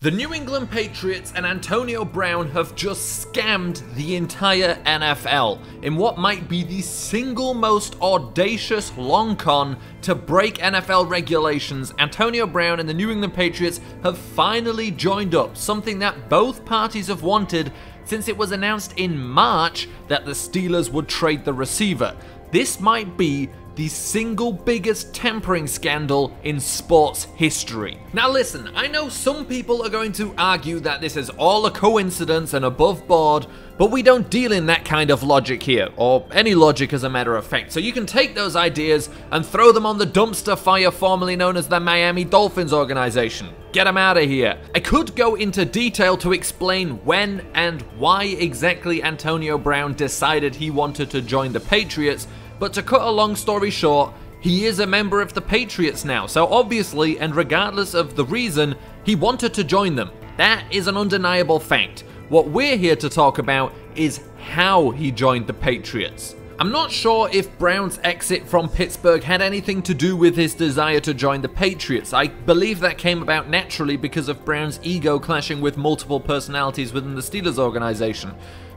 The New England Patriots and Antonio Brown have just scammed the entire NFL in what might be the single most audacious long con to break NFL regulations. Antonio Brown and the New England Patriots have finally joined up, something that both parties have wanted since it was announced in March that the Steelers would trade the receiver. This might be the single biggest tampering scandal in sports history. Now listen, I know some people are going to argue that this is all a coincidence and above board, but we don't deal in that kind of logic here, or any logic as a matter of fact. So you can take those ideas and throw them on the dumpster fire formerly known as the Miami Dolphins organization. Get them out of here. I could go into detail to explain when and why exactly Antonio Brown decided he wanted to join the Patriots, but to cut a long story short, he is a member of the Patriots now, so obviously, and regardless of the reason, he wanted to join them. That is an undeniable fact. What we're here to talk about is how he joined the Patriots. I'm not sure if Brown's exit from Pittsburgh had anything to do with his desire to join the Patriots. I believe that came about naturally because of Brown's ego clashing with multiple personalities within the Steelers organization.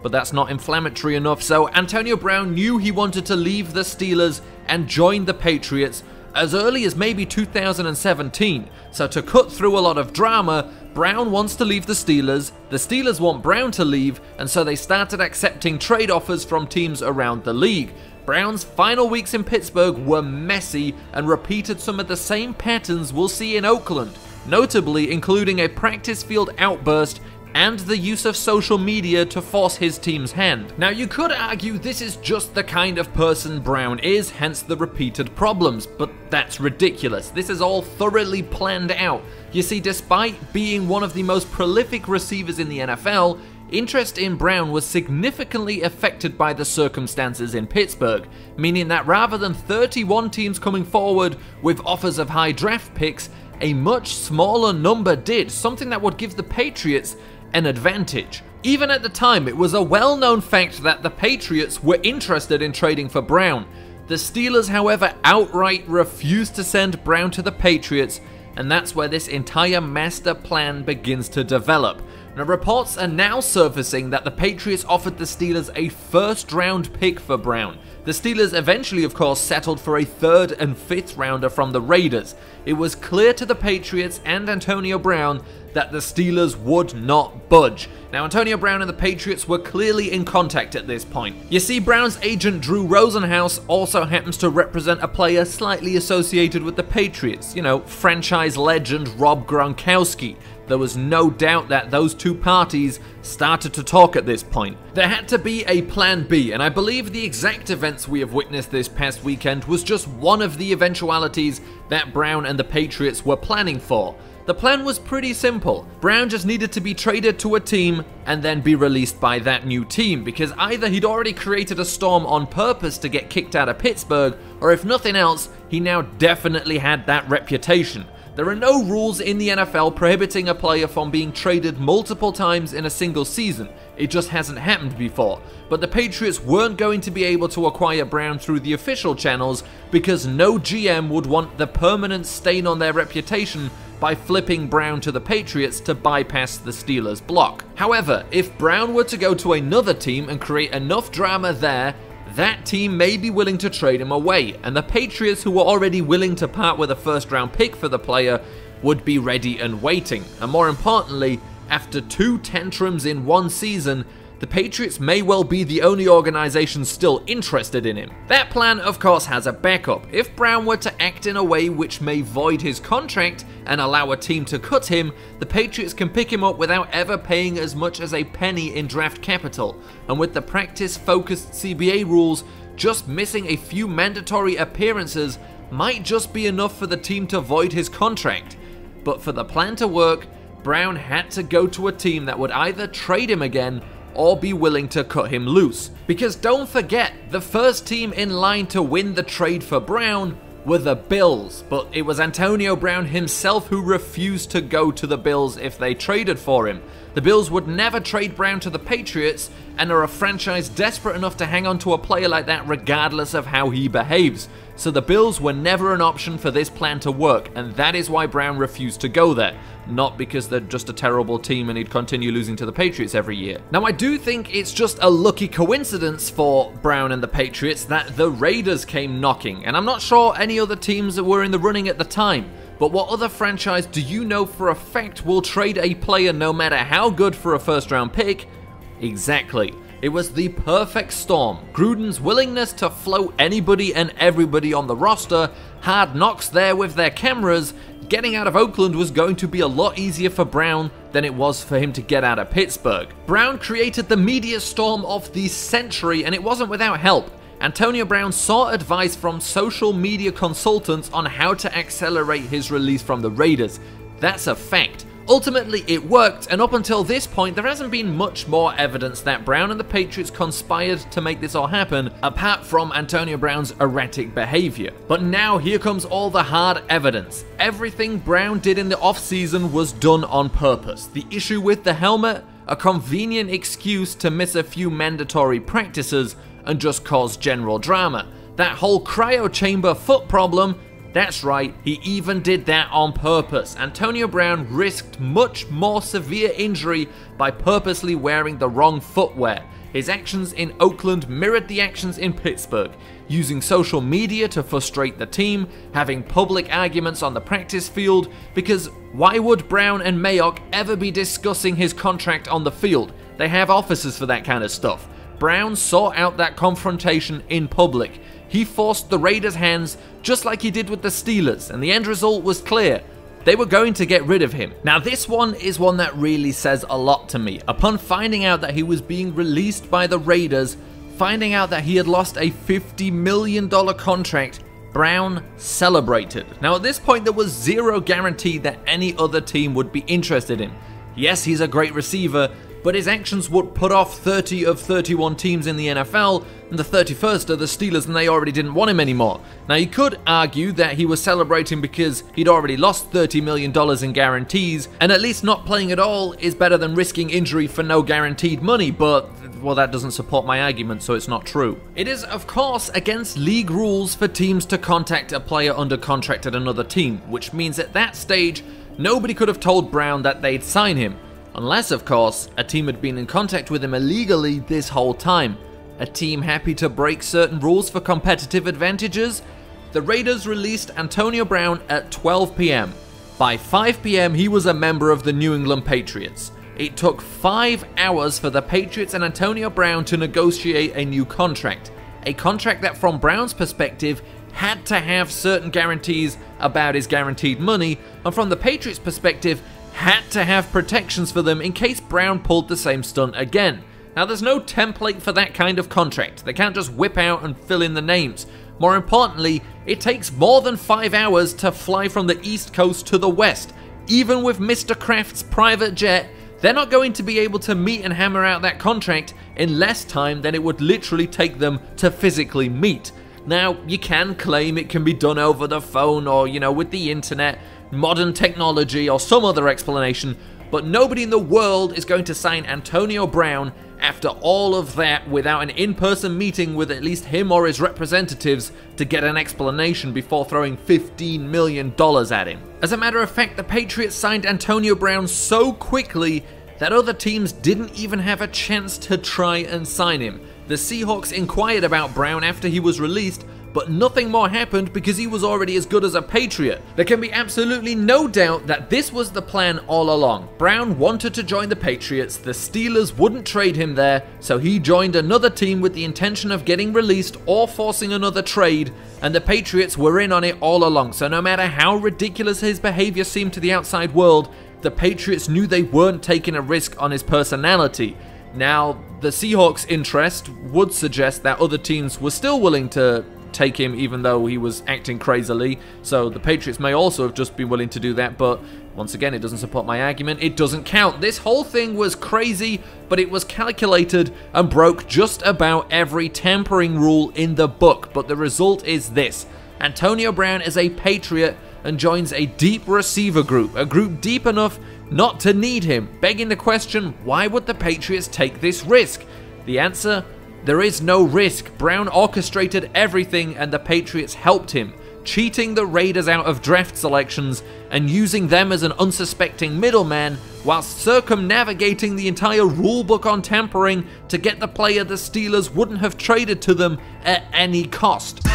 But that's not inflammatory enough, so Antonio Brown knew he wanted to leave the Steelers and join the Patriots as early as maybe 2017. So to cut through a lot of drama, Brown wants to leave the Steelers want Brown to leave, and so they started accepting trade offers from teams around the league. Brown's final weeks in Pittsburgh were messy and repeated some of the same patterns we'll see in Oakland, notably including a practice field outburst and the use of social media to force his team's hand. Now you could argue this is just the kind of person Brown is, hence the repeated problems, but that's ridiculous. This is all thoroughly planned out. You see, despite being one of the most prolific receivers in the NFL, interest in Brown was significantly affected by the circumstances in Pittsburgh, meaning that rather than 31 teams coming forward with offers of high draft picks, a much smaller number did, something that would give the Patriots an advantage. Even at the time, it was a well-known fact that the Patriots were interested in trading for Brown. The Steelers, however, outright refused to send Brown to the Patriots, and that's where this entire master plan begins to develop. Now, reports are now surfacing that the Patriots offered the Steelers a first-round pick for Brown. The Steelers eventually, of course, settled for a third and fifth rounder from the Raiders. It was clear to the Patriots and Antonio Brown that the Steelers would not budge. Now, Antonio Brown and the Patriots were clearly in contact at this point. You see, Brown's agent Drew Rosenhaus also happens to represent a player slightly associated with the Patriots. You know, franchise legend Rob Gronkowski. There was no doubt that those two parties started to talk at this point. There had to be a plan B, and I believe the exact events we have witnessed this past weekend was just one of the eventualities that Brown and the Patriots were planning for. The plan was pretty simple. Brown just needed to be traded to a team and then be released by that new team, because either he'd already created a storm on purpose to get kicked out of Pittsburgh, or if nothing else, he now definitely had that reputation. There are no rules in the NFL prohibiting a player from being traded multiple times in a single season. It just hasn't happened before. But the Patriots weren't going to be able to acquire Brown through the official channels because no GM would want the permanent stain on their reputation by flipping Brown to the Patriots to bypass the Steelers' block. However, if Brown were to go to another team and create enough drama there, that team may be willing to trade him away, and the Patriots, who were already willing to part with a first-round pick for the player, would be ready and waiting. And more importantly, after 2 tantrums in one season, the Patriots may well be the only organization still interested in him. That plan, of course, has a backup. If Brown were to act in a way which may void his contract and allow a team to cut him, the Patriots can pick him up without ever paying as much as a penny in draft capital. And with the practice-focused CBA rules, just missing a few mandatory appearances might just be enough for the team to void his contract. But for the plan to work, Brown had to go to a team that would either trade him again or be willing to cut him loose. Because don't forget, the first team in line to win the trade for Brown were the Bills, but it was Antonio Brown himself who refused to go to the Bills if they traded for him. The Bills would never trade Brown to the Patriots, and are a franchise desperate enough to hang on to a player like that regardless of how he behaves. so the Bills were never an option for this plan to work, and that is why Brown refused to go there. Not because they're just a terrible team and he'd continue losing to the Patriots every year. Now, I do think it's just a lucky coincidence for Brown and the Patriots that the Raiders came knocking, and I'm not sure any other teams that were in the running at the time. But what other franchise do you know for a fact will trade a player no matter how good for a first-round pick? Exactly. It was the perfect storm. Gruden's willingness to float anybody and everybody on the roster, Hard Knocks there with their cameras. Getting out of Oakland was going to be a lot easier for Brown than it was for him to get out of Pittsburgh. Brown created the media storm of the century, and it wasn't without help. Antonio Brown sought advice from social media consultants on how to accelerate his release from the Raiders. That's a fact. Ultimately, it worked, and up until this point, there hasn't been much more evidence that Brown and the Patriots conspired to make this all happen, apart from Antonio Brown's erratic behavior. But now, here comes all the hard evidence. Everything Brown did in the offseason was done on purpose. The issue with the helmet, a convenient excuse to miss a few mandatory practices and just cause general drama. That whole cryo chamber foot problem, that's right, he even did that on purpose. Antonio Brown risked much more severe injury by purposely wearing the wrong footwear. His actions in Oakland mirrored the actions in Pittsburgh, using social media to frustrate the team, having public arguments on the practice field, because why would Brown and Mayock ever be discussing his contract on the field? They have offices for that kind of stuff. Brown sought out that confrontation in public. He forced the Raiders' hands just like he did with the Steelers, and the end result was clear. They were going to get rid of him. Now, this one is one that really says a lot to me. Upon finding out that he was being released by the Raiders, finding out that he had lost a $50 million contract, Brown celebrated. Now, at this point, there was zero guarantee that any other team would be interested in him. Yes, he's a great receiver, but his actions would put off 30 of 31 teams in the NFL, and the 31st are the Steelers, and they already didn't want him anymore. Now, you could argue that he was celebrating because he'd already lost $30 million in guarantees, and at least not playing at all is better than risking injury for no guaranteed money, but, well, that doesn't support my argument, so it's not true. It is, of course, against league rules for teams to contact a player under contract at another team, which means at that stage, nobody could have told Brown that they'd sign him. Unless, of course, a team had been in contact with him illegally this whole time. A team happy to break certain rules for competitive advantages? The Raiders released Antonio Brown at 12 p.m. By 5 p.m., he was a member of the New England Patriots. It took 5 hours for the Patriots and Antonio Brown to negotiate a new contract. A contract that, from Brown's perspective, had to have certain guarantees about his guaranteed money, and from the Patriots' perspective, had to have protections for them in case Brown pulled the same stunt again. Now, there's no template for that kind of contract. They can't just whip out and fill in the names. More importantly, it takes more than 5 hours to fly from the East Coast to the West. Even with Mr. Kraft's private jet, they're not going to be able to meet and hammer out that contract in less time than it would literally take them to physically meet. Now, you can claim it can be done over the phone or, with the internet, modern technology, or some other explanation, but nobody in the world is going to sign Antonio Brown after all of that without an in-person meeting with at least him or his representatives to get an explanation before throwing $15 million at him. As a matter of fact, the Patriots signed Antonio Brown so quickly that other teams didn't even have a chance to try and sign him. The Seahawks inquired about Brown after he was released, but nothing more happened because he was already as good as a Patriot. There can be absolutely no doubt that this was the plan all along. Brown wanted to join the Patriots, the Steelers wouldn't trade him there, so he joined another team with the intention of getting released or forcing another trade, and the Patriots were in on it all along, so no matter how ridiculous his behavior seemed to the outside world, the Patriots knew they weren't taking a risk on his personality. Now, the Seahawks' interest would suggest that other teams were still willing to take him even though he was acting crazily, so the Patriots may also have just been willing to do that, but once again, it doesn't support my argument. It doesn't count. This whole thing was crazy, but it was calculated and broke just about every tampering rule in the book, but the result is this. Antonio Brown is a Patriot and joins a deep receiver group, a group deep enough not to need him, begging the question, why would the Patriots take this risk? The answer, There is no risk. Brown orchestrated everything and the Patriots helped him, cheating the Raiders out of draft selections and using them as an unsuspecting middleman whilst circumnavigating the entire rulebook on tampering to get the player the Steelers wouldn't have traded to them at any cost.